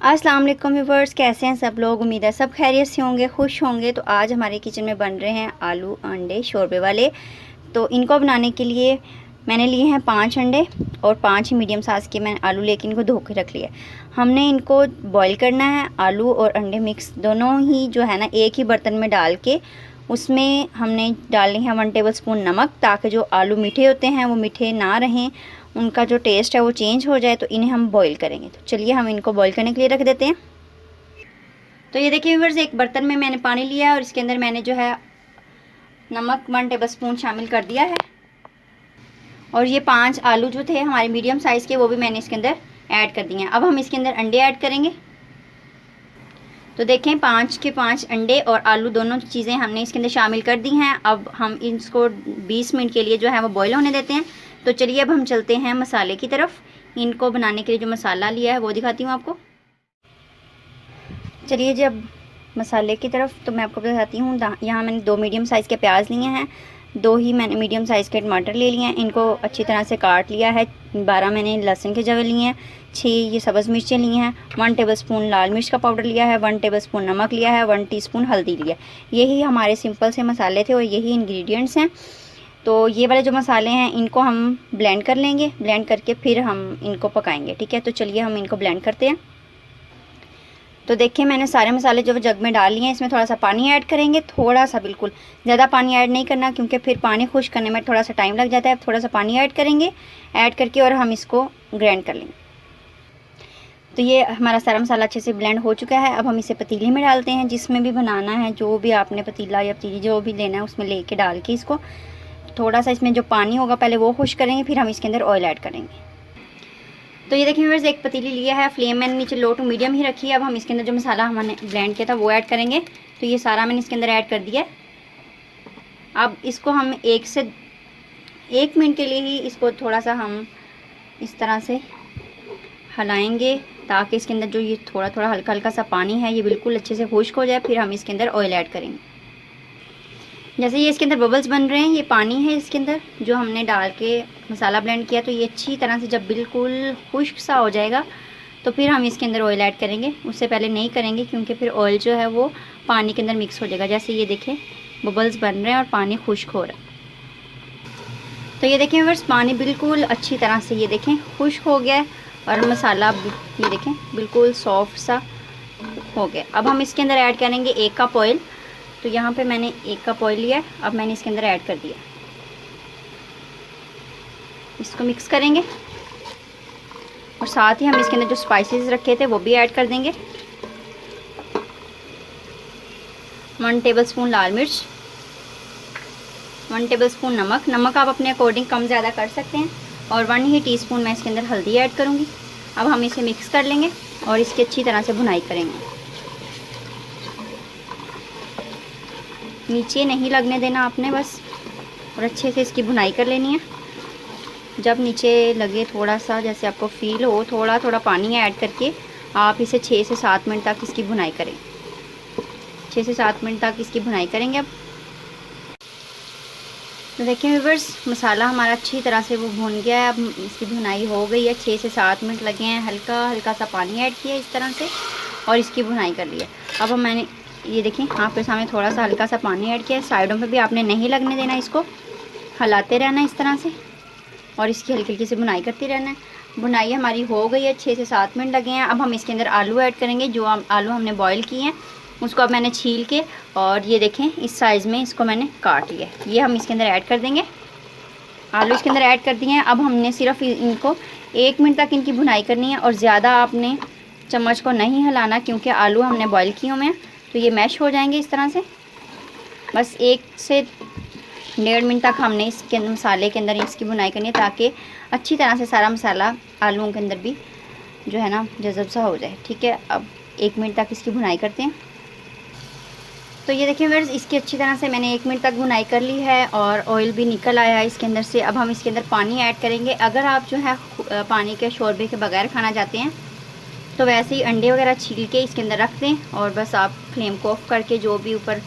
अस्सलाम वालेकुम व्यूवर्स, कैसे हैं सब लोग। उम्मीद है सब खैरियत से होंगे, खुश होंगे। तो आज हमारे किचन में बन रहे हैं आलू अंडे शोरबे वाले। तो इनको बनाने के लिए मैंने लिए हैं 5 अंडे और 5 ही मीडियम साइज़ के मैंने आलू लेके इनको धो के रख लिया। हमने इनको बॉईल करना है। आलू और अंडे मिक्स दोनों ही जो है ना एक ही बर्तन में डाल के उसमें हमने डालनी है 1 टेबल स्पून नमक, ताकि जो आलू मीठे होते हैं वो मीठे ना रहें, उनका जो टेस्ट है वो चेंज हो जाए। तो इन्हें हम बॉईल करेंगे। तो चलिए हम इनको बॉईल करने के लिए रख देते हैं। तो ये देखिए व्यूअर्स, एक बर्तन में मैंने पानी लिया और इसके अंदर मैंने जो है नमक 1 टेबल स्पून शामिल कर दिया है। और ये 5 आलू जो थे हमारे मीडियम साइज़ के वो भी मैंने इसके अंदर ऐड कर दिए हैं। अब हम इसके अंदर अंडे ऐड करेंगे। तो देखें 5 के 5 अंडे और आलू दोनों चीज़ें हमने इसके अंदर शामिल कर दी हैं। अब हम इसको 20 मिनट के लिए जो है वो बॉईल होने देते हैं। तो चलिए अब हम चलते हैं मसाले की तरफ। इनको बनाने के लिए जो मसाला लिया है वो दिखाती हूँ आपको। चलिए जब मसाले की तरफ तो मैं आपको बताती हूँ। यहाँ मैंने 2 मीडियम साइज़ के प्याज लिए हैं, 2 ही मैंने मीडियम साइज़ के टमाटर ले लिए हैं, इनको अच्छी तरह से काट लिया है। 12 मैंने लहसुन के जवे लिए हैं, 6 ये सब्ज़ मिर्चें ली हैं, 1 टेबल स्पून लाल मिर्च का पाउडर लिया है, 1 टेबल स्पून नमक लिया है, 1 टीस्पून हल्दी लिया। यही हमारे सिंपल से मसाले थे और यही इंग्रेडिएंट्स हैं। तो ये वाले जो मसाले हैं इनको हम ब्लेंड कर लेंगे। ब्लेंड करके फिर हम इनको पकाएंगे, ठीक है। तो चलिए हम इनको ब्लेंड करते हैं। तो देखिए मैंने सारे मसाले जो जग में डाल लिए हैं। इसमें थोड़ा सा पानी ऐड करेंगे, थोड़ा सा, बिल्कुल ज़्यादा पानी ऐड नहीं करना क्योंकि फिर पानी खुश करने में थोड़ा सा टाइम लग जाता है। थोड़ा सा पानी ऐड करेंगे, ऐड करके और हम इसको ग्राइंड कर लेंगे। तो ये हमारा सारा मसाला अच्छे से ब्लेंड हो चुका है। अब हम इसे पतीले में डालते हैं, जिसमें भी बनाना है, जो भी आपने पतीला या पतीली जो भी लेना है उसमें लेके डाल के इसको थोड़ा सा इसमें जो पानी होगा पहले वो खुश करेंगे, फिर हम इसके अंदर ऑयल ऐड करेंगे। तो ये देखिए व्यूअर्स, एक पतीली लिया है, फ्लेम मैंने नीचे लो टू मीडियम ही रखी है। अब हम इसके अंदर जो मसाला हमने ब्लेंड किया था वो ऐड करेंगे। तो ये सारा मैंने इसके अंदर ऐड कर दिया है। अब इसको हम 1 से 1 मिनट के लिए ही इसको थोड़ा सा हम इस तरह से हिलाएंगे, ताकि इसके अंदर जो ये थोड़ा थोड़ा हल्का हल्का सा पानी है ये बिल्कुल अच्छे से खुश्क हो जाए। फिर हम इसके अंदर ऑयल ऐड करेंगे। जैसे ये इसके अंदर बबल्स बन रहे हैं, ये पानी है इसके अंदर जो हमने डाल के मसाला ब्लेंड किया। तो ये अच्छी तरह से जब बिल्कुल खुश्क सा हो जाएगा तो फिर हम इसके अंदर ऑयल ऐड करेंगे। उससे पहले नहीं करेंगे क्योंकि फिर ऑयल जो है वो पानी के अंदर मिक्स हो जाएगा। जैसे ये देखें बबल्स बन रहे हैं और पानी खुश्क हो रहा है। तो ये देखें बस पानी बिल्कुल अच्छी तरह से ये देखें खुश्क हो गया है और मसाला ये देखें बिल्कुल सॉफ्ट सा हो गया। अब हम इसके अंदर ऐड करेंगे 1 कप ऑयल। तो यहाँ पे मैंने 1 कप ऑयल लिया, अब मैंने इसके अंदर ऐड कर दिया। इसको मिक्स करेंगे और साथ ही हम इसके अंदर जो स्पाइसेस रखे थे वो भी ऐड कर देंगे। 1 टेबल स्पून लाल मिर्च, 1 टेबल स्पून नमक। नमक आप अपने अकॉर्डिंग कम ज़्यादा कर सकते हैं। और 1 ही टीस्पून मैं इसके अंदर हल्दी ऐड करूँगी। अब हम इसे मिक्स कर लेंगे और इसकी अच्छी तरह से भुनाई करेंगे। नीचे नहीं लगने देना आपने बस, और अच्छे से इसकी भुनाई कर लेनी है। जब नीचे लगे थोड़ा सा, जैसे आपको फील हो, थोड़ा थोड़ा पानी ऐड करके आप इसे 6 से 7 मिनट तक इसकी भुनाई करें। 6 से 7 मिनट तक इसकी भुनाई करेंगे। अब तो देखिए व्यूअर्स, मसाला हमारा अच्छी तरह से वो भुन गया है। अब इसकी भुनाई हो गई है, 6 से 7 मिनट लगे हैं। हल्का हल्का सा पानी ऐड किया इस तरह से और इसकी भुनाई कर ली है। अब मैंने ये देखें आपके सामने थोड़ा सा हल्का सा पानी ऐड किया है। साइडों पे भी आपने नहीं लगने देना, इसको हिलाते रहना इस तरह से और इसकी हल्की हल्की से भुनाई करती रहना है। भुनाई हमारी हो गई है, 6 से 7 मिनट लगे हैं। अब हम इसके अंदर आलू ऐड करेंगे। जो आलू हमने बॉईल किए हैं उसको अब मैंने छील के और ये देखें इस साइज़ में इसको मैंने काट लिया। ये हम इसके अंदर ऐड कर देंगे। आलू इसके अंदर ऐड कर दिए हैं। अब हमने सिर्फ इनको 1 मिनट तक इनकी भुनाई करनी है और ज़्यादा आपने चम्मच को नहीं हिलाना क्योंकि आलू हमने बॉईल किए हुए हैं तो ये मैश हो जाएंगे इस तरह से। बस 1 से 1.5 मिनट तक हमने इसके मसाले के अंदर इसकी भुनाई करनी है, ताकि अच्छी तरह से सारा मसाला आलूओं के अंदर भी जो है ना जज़ब सा हो जाए, ठीक है। अब 1 मिनट तक इसकी भुनाई करते हैं। तो ये देखिए व्यूअर्स, इसकी अच्छी तरह से मैंने 1 मिनट तक भुनाई कर ली है और ऑयल भी निकल आया है इसके अंदर से। अब हम इसके अंदर पानी ऐड करेंगे। अगर आप जो है पानी के शोरबे के बगैर खाना चाहते हैं तो वैसे ही अंडे वगैरह छील के इसके अंदर रख दें और बस आप फ्लेम को ऑफ करके जो भी ऊपर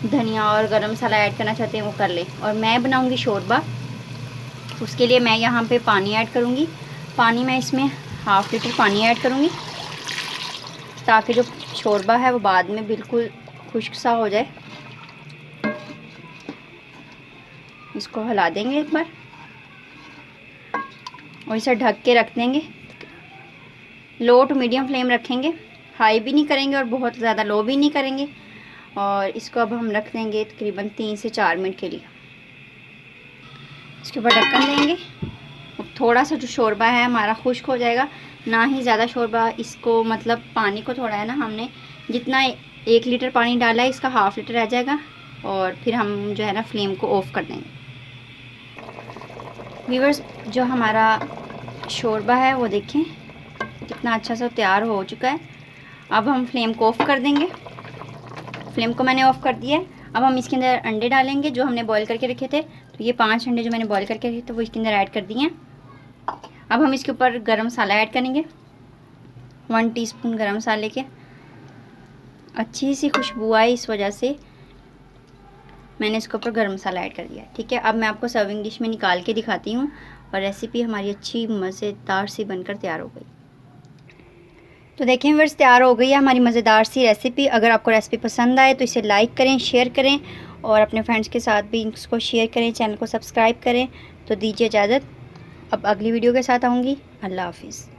धनिया और गरम मसाला ऐड करना चाहते हैं वो कर लें। और मैं बनाऊंगी शोरबा, उसके लिए मैं यहाँ पे पानी ऐड करूँगी। पानी मैं इसमें 1/2 लीटर पानी ऐड करूँगी। ताकि जो शोरबा है वो बाद में बिल्कुल खुश्क सा हो जाए। इसको हिला देंगे एक बार और इसे ढक के रख देंगे। लो टू मीडियम फ्लेम रखेंगे, हाई भी नहीं करेंगे और बहुत ज़्यादा लो भी नहीं करेंगे। और इसको अब हम रख देंगे तकरीबन 3 से 4 मिनट के लिए। इसके ऊपर ढक्कन देंगे। अब थोड़ा सा जो शोरबा है हमारा खुश्क हो जाएगा, ना ही ज़्यादा शोरबा। इसको मतलब पानी को थोड़ा है ना, हमने जितना 1 लीटर पानी डाला है इसका ½ लीटर रह जाएगा। और फिर हम जो है ना फ्लेम को ऑफ़ कर देंगे। व्यूअर्स, जो हमारा शोरबा है वो देखें कितना अच्छा सा तैयार हो चुका है। अब हम फ्लेम को ऑफ़ कर देंगे। फ्लेम को मैंने ऑफ़ कर दिया है। अब हम इसके अंदर अंडे डालेंगे जो हमने बॉईल करके रखे थे। तो ये 5 अंडे जो मैंने बॉईल करके रखे थे वो इसके अंदर ऐड कर दिए हैं। अब हम इसके ऊपर गरम मसाला ऐड करेंगे, 1 टीस्पून गरम मसाले के। अच्छी सी खुशबू आई, इस वजह से मैंने इसके ऊपर गरम मसाला ऐड कर दिया। ठीक है, अब मैं आपको सर्विंग डिश में निकाल के दिखाती हूँ और रेसिपी हमारी अच्छी मज़ेदार सी बनकर तैयार हो गई। तो देखें व्यूअर्स, तैयार हो गई है हमारी मज़ेदार सी रेसिपी। अगर आपको रेसिपी पसंद आए तो इसे लाइक करें, शेयर करें और अपने फ्रेंड्स के साथ भी इसको शेयर करें। चैनल को सब्सक्राइब करें। तो दीजिए इजाज़त, अब अगली वीडियो के साथ आऊँगी। अल्लाह हाफिज़।